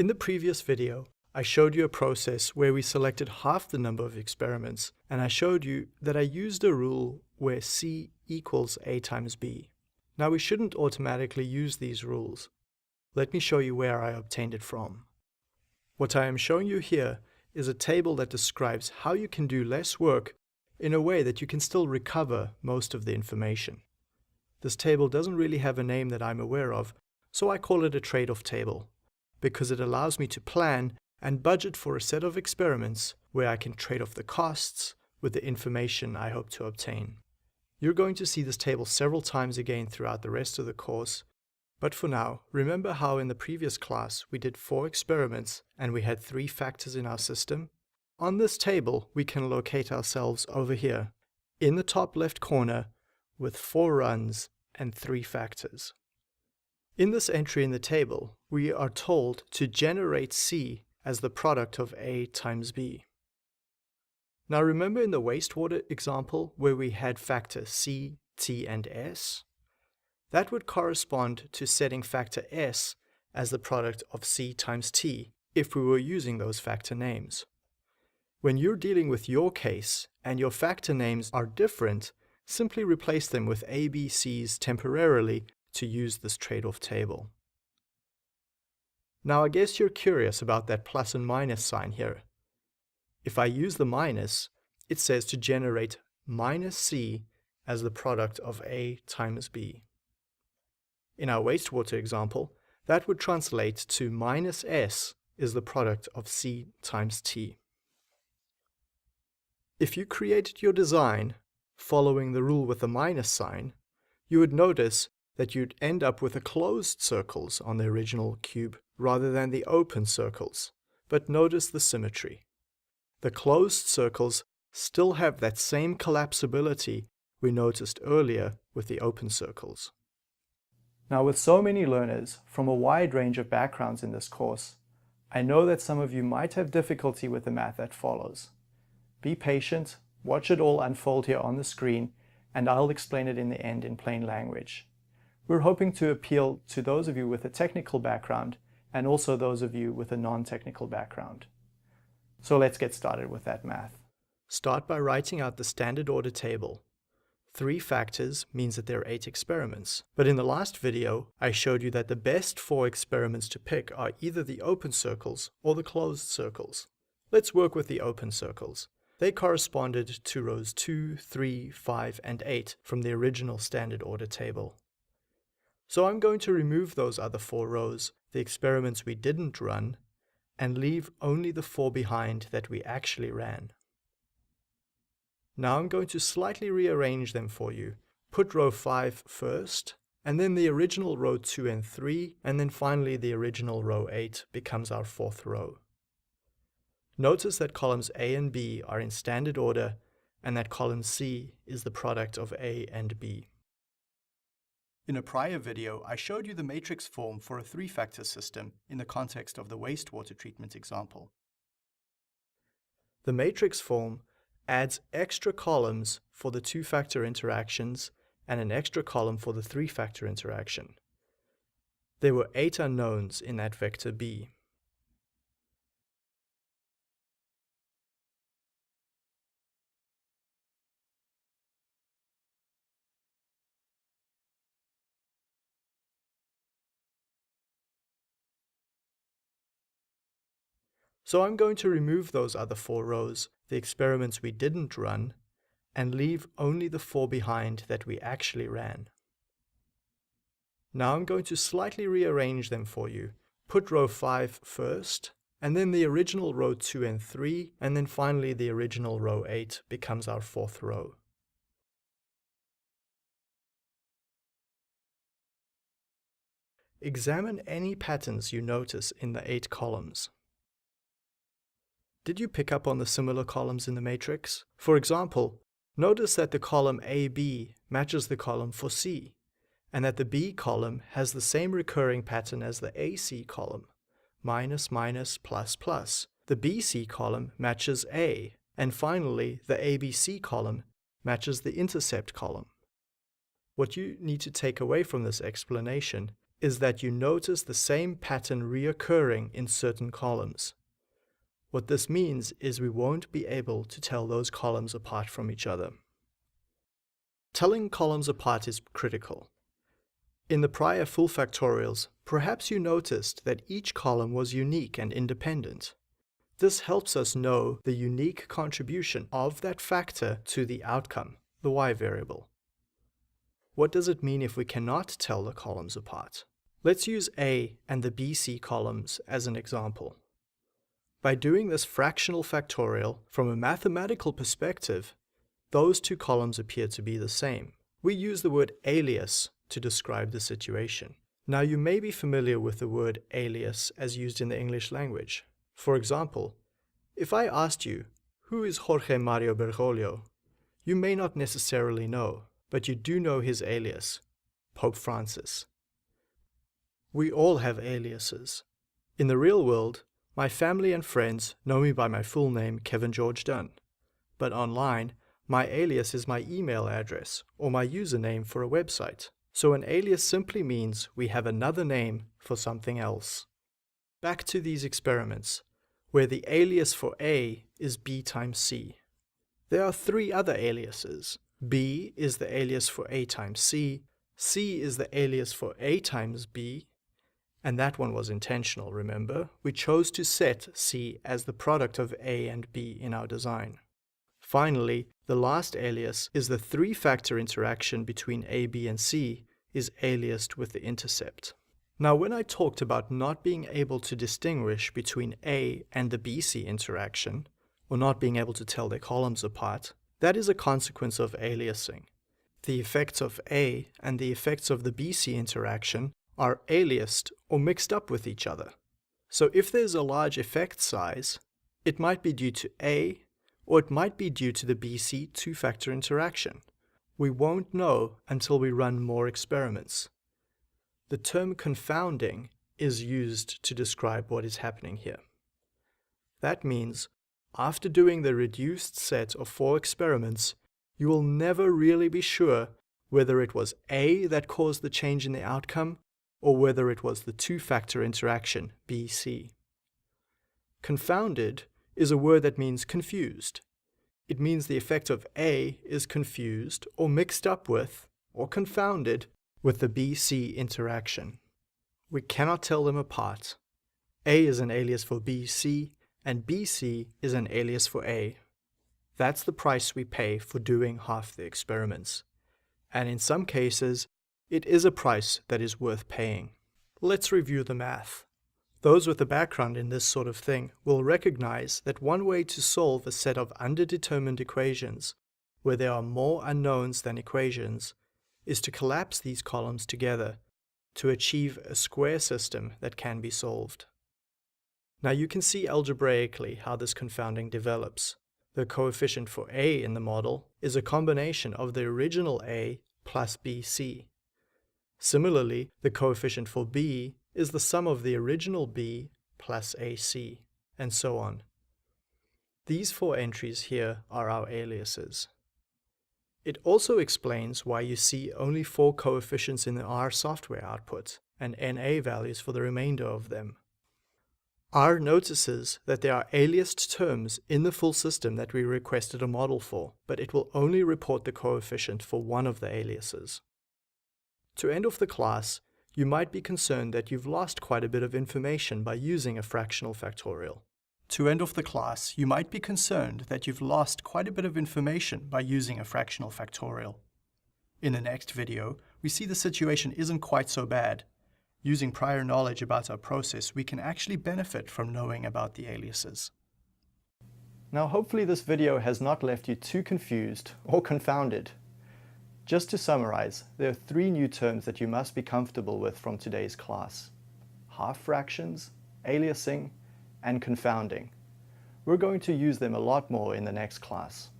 In the previous video, I showed you a process where we selected half the number of experiments, and I showed you that I used a rule where C equals A times B. Now we shouldn't automatically use these rules. Let me show you where I obtained it from. What I am showing you here is a table that describes how you can do less work in a way that you can still recover most of the information. This table doesn't really have a name that I'm aware of, so I call it a trade-off table, because it allows me to plan and budget for a set of experiments where I can trade off the costs with the information I hope to obtain. You're going to see this table several times again throughout the rest of the course, but for now, remember how in the previous class we did 4 experiments and we had 3 factors in our system? On this table, we can locate ourselves over here, in the top left corner, with 4 runs and 3 factors. In this entry in the table, we are told to generate C as the product of A times B. Now remember in the wastewater example where we had factor C, T, and S? That would correspond to setting factor S as the product of C times T if we were using those factor names. When you're dealing with your case and your factor names are different, simply replace them with A, B, C's temporarily to use this trade-off table. Now I guess you're curious about that plus and minus sign here. If I use the minus, it says to generate minus C as the product of A times B. In our wastewater example, that would translate to minus S is the product of C times T. If you created your design following the rule with the minus sign, you would notice that you'd end up with the closed circles on the original cube rather than the open circles. But notice the symmetry. The closed circles still have that same collapsibility we noticed earlier with the open circles. Now with so many learners from a wide range of backgrounds in this course, I know that some of you might have difficulty with the math that follows. Be patient, watch it all unfold here on the screen, and I'll explain it in the end in plain language. We're hoping to appeal to those of you with a technical background and also those of you with a non-technical background. So let's get started with that math. Start by writing out the standard order table. 3 factors means that there are 8 experiments. But in the last video, I showed you that the best 4 experiments to pick are either the open circles or the closed circles. Let's work with the open circles. They corresponded to rows 2, 3, 5, and 8 from the original standard order table. So I'm going to remove those other 4 rows, the experiments we didn't run, and leave only the 4 behind that we actually ran. Now I'm going to slightly rearrange them for you. Put row 5 first, and then the original row 2 and 3, and then finally the original row 8 becomes our 4th row. Notice that columns A and B are in standard order, and that column C is the product of A and B. In a prior video, I showed you the matrix form for a 3-factor system in the context of the wastewater treatment example. The matrix form adds extra columns for the 2-factor interactions and an extra column for the 3-factor interaction. There were 8 unknowns in that vector B. So I'm going to remove those other 4 rows, the experiments we didn't run, and leave only the 4 behind that we actually ran. Now I'm going to slightly rearrange them for you. Put row 5 first, and then the original row 2 and 3, and then finally the original row 8 becomes our 4th row. Examine any patterns you notice in the 8 columns. Did you pick up on the similar columns in the matrix? For example, notice that the column AB matches the column for C, and that the B column has the same recurring pattern as the AC column, minus, minus, plus, plus. The BC column matches A, and finally the ABC column matches the intercept column. What you need to take away from this explanation is that you notice the same pattern reoccurring in certain columns. What this means is we won't be able to tell those columns apart from each other. Telling columns apart is critical. In the prior full factorials, perhaps you noticed that each column was unique and independent. This helps us know the unique contribution of that factor to the outcome, the y variable. What does it mean if we cannot tell the columns apart? Let's use A and the BC columns as an example. By doing this fractional factorial, from a mathematical perspective, those two columns appear to be the same. We use the word alias to describe the situation. Now you may be familiar with the word alias as used in the English language. For example, if I asked you, who is Jorge Mario Bergoglio? You may not necessarily know, but you do know his alias, Pope Francis. We all have aliases. In the real world, my family and friends know me by my full name, Kevin George Dunn. But online, my alias is my email address or my username for a website. So an alias simply means we have another name for something else. Back to these experiments, where the alias for A is B times C. There are three other aliases. B is the alias for A times C is the alias for A times B, and that one was intentional, remember? We chose to set C as the product of A and B in our design. Finally, the last alias is the three-factor interaction between A, B, and C is aliased with the intercept. Now, when I talked about not being able to distinguish between A and the BC interaction, or not being able to tell their columns apart, that is a consequence of aliasing. The effects of A and the effects of the BC interaction are aliased or mixed up with each other. So if there's a large effect size, it might be due to A, or it might be due to the BC two-factor interaction. We won't know until we run more experiments. The term confounding is used to describe what is happening here. That means, after doing the reduced set of 4 experiments, you will never really be sure whether it was A that caused the change in the outcome, or whether it was the two-factor interaction, BC. Confounded is a word that means confused. It means the effect of A is confused or mixed up with, or confounded, with the BC interaction. We cannot tell them apart. A is an alias for BC, and BC is an alias for A. That's the price we pay for doing half the experiments. And in some cases, it is a price that is worth paying. Let's review the math. Those with a background in this sort of thing will recognize that one way to solve a set of underdetermined equations, where there are more unknowns than equations, is to collapse these columns together to achieve a square system that can be solved. Now you can see algebraically how this confounding develops. The coefficient for A in the model is a combination of the original A plus BC. Similarly, the coefficient for B is the sum of the original B plus AC, and so on. These 4 entries here are our aliases. It also explains why you see only 4 coefficients in the R software output, and NA values for the remainder of them. R notices that there are aliased terms in the full system that we requested a model for, but it will only report the coefficient for one of the aliases. To end off the class, you might be concerned that you've lost quite a bit of information by using a fractional factorial. To end off the class, you might be concerned that you've lost quite a bit of information by using a fractional factorial. In the next video, we see the situation isn't quite so bad. Using prior knowledge about our process, we can actually benefit from knowing about the aliases. Now hopefully this video has not left you too confused or confounded. Just to summarize, there are 3 new terms that you must be comfortable with from today's class: half fractions, aliasing, and confounding. We're going to use them a lot more in the next class.